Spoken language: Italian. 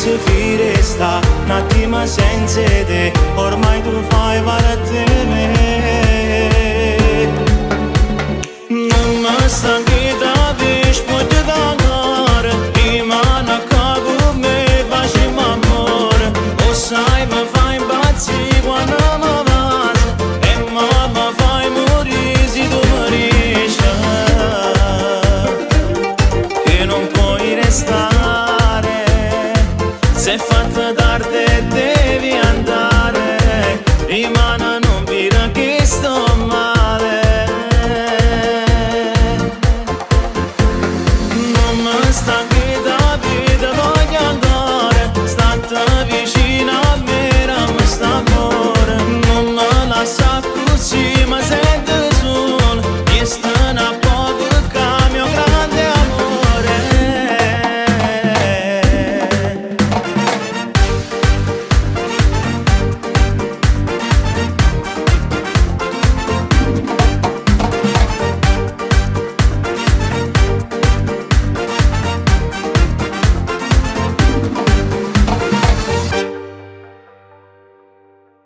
se finire sta un attimo senza te, ormai tu fai parte di me. Non mi stanco